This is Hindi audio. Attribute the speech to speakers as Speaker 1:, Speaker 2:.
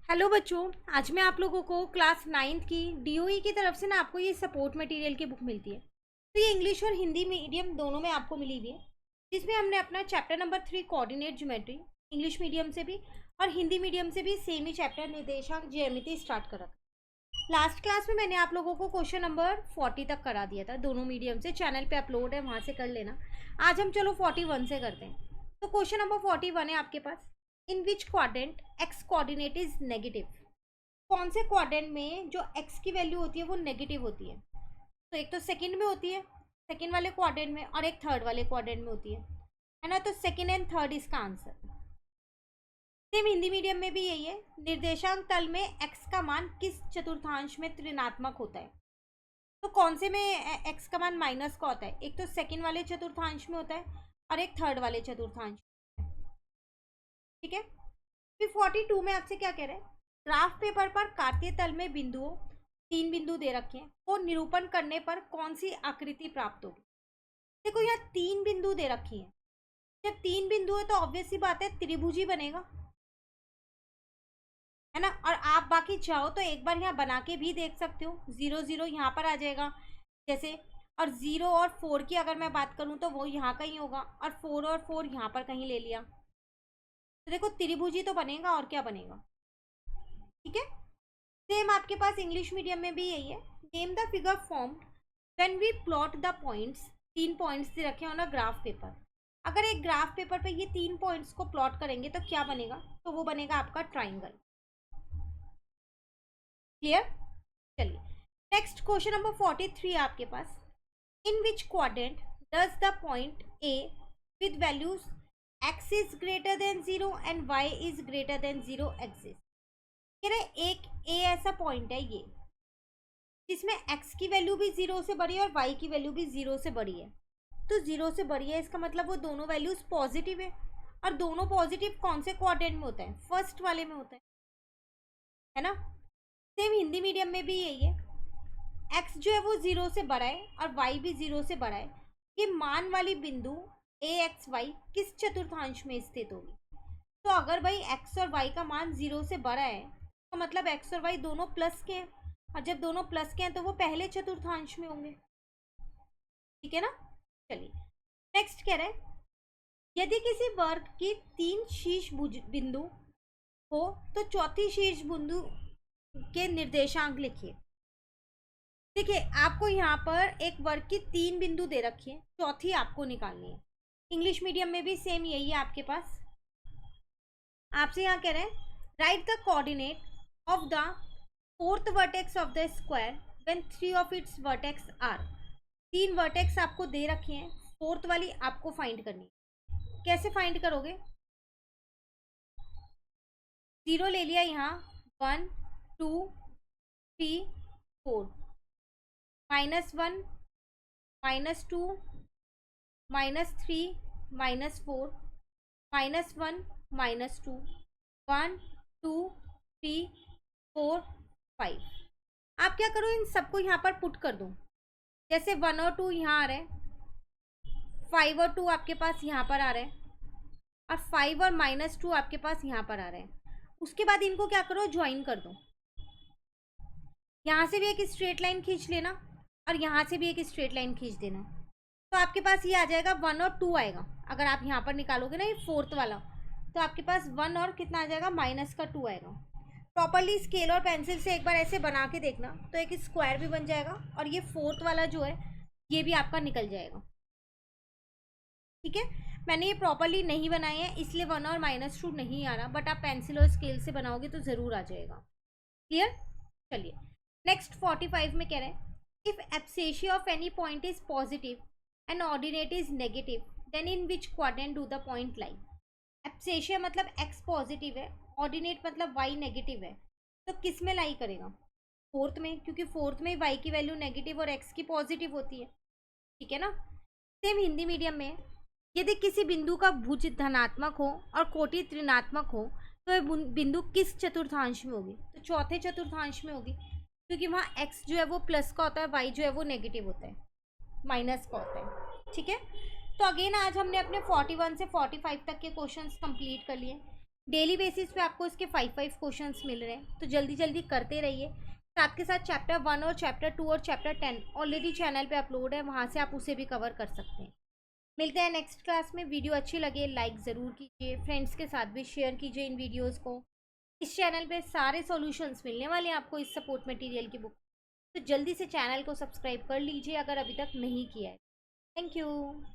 Speaker 1: हेलो बच्चों, आज मैं आप लोगों को क्लास 9th की डीओई की तरफ से ना आपको ये सपोर्ट मटेरियल की बुक मिलती है। तो ये इंग्लिश और हिंदी मीडियम दोनों में आपको मिली हुई है, जिसमें हमने अपना chapter number 3 coordinate geometry English medium से भी और हिंदी मीडियम से भी सेम ही चैप्टर निर्देशांक ज्यामिति स्टार्ट कर रखा। लास्ट क्लास में मैंने आप लोगों को क्वेश्चन नंबर 40 तक करा दिया था, दोनों मीडियम से। चैनल पे अपलोड है, वहाँ से कर लेना। आज हम चलो 41 से करते हैं। तो क्वेश्चन नंबर 41 है आपके पास। In which quadrant x coordinate is negative. कौन से क्वाड्रेंट में जो एक्स की वैल्यू होती है वो नेगेटिव होती है। तो एक तो सेकंड में होती है, सेकंड वाले क्वाड्रेंट में, और एक थर्ड वाले क्वाड्रेंट में होती है ना। तो सेकंड एंड थर्ड इसका आंसर। सेम हिंदी मीडियम में भी यही है। निर्देशांक तल में एक्स का मान किस चतुर्थांश में ऋणात्मक होता है। तो कौन से में एक्स का मान माइनस का होता है। एक तो सेकंड वाले चतुर्थांश में होता है और एक थर्ड वाले चतुर्थांश। ठीक है। फिर 42 में आपसे क्या कह रहे हैं। ग्राफ पेपर पर कार्तीय तल में बिंदुओं, 3 बिंदु दे रखे हैं, को निरूपण करने पर कौन सी आकृति प्राप्त होगी। देखो यहाँ 3 बिंदु दे रखी हैं। जब 3 बिंदु है तो ऑब्वियस सी बात है त्रिभुज ही बनेगा, है ना। और आप बाकी चाहो तो एक बार यहाँ बना के भी देख सकते हो। 0 0 यहाँ पर आ जाएगा जैसे, और 0 और 4 की अगर मैं बात करूँ तो वो यहाँ कहीं होगा, और 4 और 4 यहाँ पर कहीं ले लिया। तो देखो त्रिभुज ही तो बनेगा, और क्या बनेगा। ठीक है। सेम आपके पास इंग्लिश मीडियम में भी यही है। Name the figure formed when we plot the points. 3 points दे रखे हो ना ग्राफ पेपर। अगर एक ग्राफ पेपर पे ये 3 पॉइंट्स को प्लॉट करेंगे तो क्या बनेगा। तो वो बनेगा आपका ट्राइंगल। क्लियर। चलिए नेक्स्ट क्वेश्चन नंबर 43 आपके पास। In which quadrant does the point a with values x is greater than 0 and y is greater than 0 exist. कह रहे एक ए ऐसा पॉइंट है ये जिसमें x की वैल्यू भी 0 से बड़ी है और y की वैल्यू भी 0 से बड़ी है। तो 0 से बड़ी है इसका मतलब वो दोनों वैल्यूज पॉजिटिव है। और दोनों पॉजिटिव कौन से क्वाड्रेंट में होता है। फर्स्ट वाले में होता है ना। सेम हिंदी मीडियम में भी यही है। x जो है वो 0 से बड़ा है और y भी 0 से बड़ा है। ये मान वाली बिंदु ए एक्स वाई किस चतुर्थांश में स्थित होगी। तो अगर भाई x और y का मान 0 से बड़ा है तो मतलब x और y दोनों प्लस के हैं, और जब दोनों प्लस के हैं तो वो पहले चतुर्थांश में होंगे। ठीक है ना। चलिए नेक्स्ट कह रहे हैं। यदि किसी वर्ग की 3 शीर्ष बिंदु हो तो चौथी शीर्ष बिंदु के निर्देशांक लिखिए। देखिए आपको यहाँ पर एक वर्ग की 3 बिंदु दे रखी है, चौथी आपको निकालनी है। इंग्लिश मीडियम में भी सेम यही है आपके पास। आपसे यहाँ कह रहे हैं write the coordinate of the fourth vertex of the square when 3 of its vertex are. 3 vertex आपको दे रखे हैं, फोर्थ वाली आपको फाइंड करनी है। कैसे फाइंड करोगे। 0 ले लिया यहाँ, 1 2 3 4, -1 -2 -3 -4 -1 -2 1 2 3 4 5। आप क्या करो इन सबको यहाँ पर पुट कर दो। जैसे 1 और 2 यहाँ आ रहे हैं, 5 और 2 आपके पास यहाँ पर आ रहे हैं, और 5 और -2 आपके पास यहाँ पर आ रहे हैं। उसके बाद इनको क्या करो ज्वाइन कर दो। यहाँ से भी एक स्ट्रेट लाइन खींच लेना और यहाँ से भी एक स्ट्रेट लाइन खींच देना। तो आपके पास ये आ जाएगा 1 और 2 आएगा। अगर आप यहाँ पर निकालोगे ना ये फोर्थ वाला, तो आपके पास 1 और कितना आ जाएगा -2 आएगा। प्रॉपरली स्केल और पेंसिल से एक बार ऐसे बना के देखना तो एक स्क्वायर भी बन जाएगा, और ये फोर्थ वाला जो है ये भी आपका निकल जाएगा। ठीक है। मैंने ये प्रॉपरली नहीं बनाए हैं इसलिए 1 और -2 नहीं आ रहा, बट आप पेंसिल और स्केल से बनाओगे तो ज़रूर आ जाएगा। क्लियर। चलिए नेक्स्ट 45 में कह रहे हैं if abscissa of any point is positive and ordinate is negative then in which quadrant do the point lie. Abscissa मतलब x पॉजिटिव है, ऑर्डिनेट मतलब y नेगेटिव है, तो किस में लाई करेगा। फोर्थ में, क्योंकि फोर्थ में y की वैल्यू नेगेटिव और x की पॉजिटिव होती है। ठीक है ना। सेम हिंदी मीडियम में यदि किसी बिंदु का भुज धनात्मक हो और कोटि ऋणात्मक हो तो वह बिंदु किस चतुर्थांश में होगी। तो चौथे चतुर्थांश में होगी, क्योंकि वहाँ x जो है वो प्लस का होता है, y जो है वो नेगेटिव होता है, माइनस का होता है। ठीक है। तो अगेन आज हमने अपने 41 से 45 तक के क्वेश्चंस कंप्लीट कर लिए। डेली बेसिस पे आपको इसके 5 क्वेश्चंस मिल रहे हैं, तो जल्दी जल्दी करते रहिए। साथ के साथ चैप्टर 1 और चैप्टर 2 और चैप्टर 10 ऑलरेडी चैनल पे अपलोड है, वहाँ से आप उसे भी कवर कर सकते हैं। मिलते हैं नेक्स्ट क्लास में। वीडियो अच्छी लगे लाइक ज़रूर कीजिए, फ्रेंड्स के साथ भी शेयर कीजिए इन वीडियोज़ को। इस चैनल पे सारे सॉल्यूशंस मिलने वाले हैं आपको इस सपोर्ट मटेरियल की बुक, तो जल्दी से चैनल को सब्सक्राइब कर लीजिए अगर अभी तक नहीं किया है। Thank you.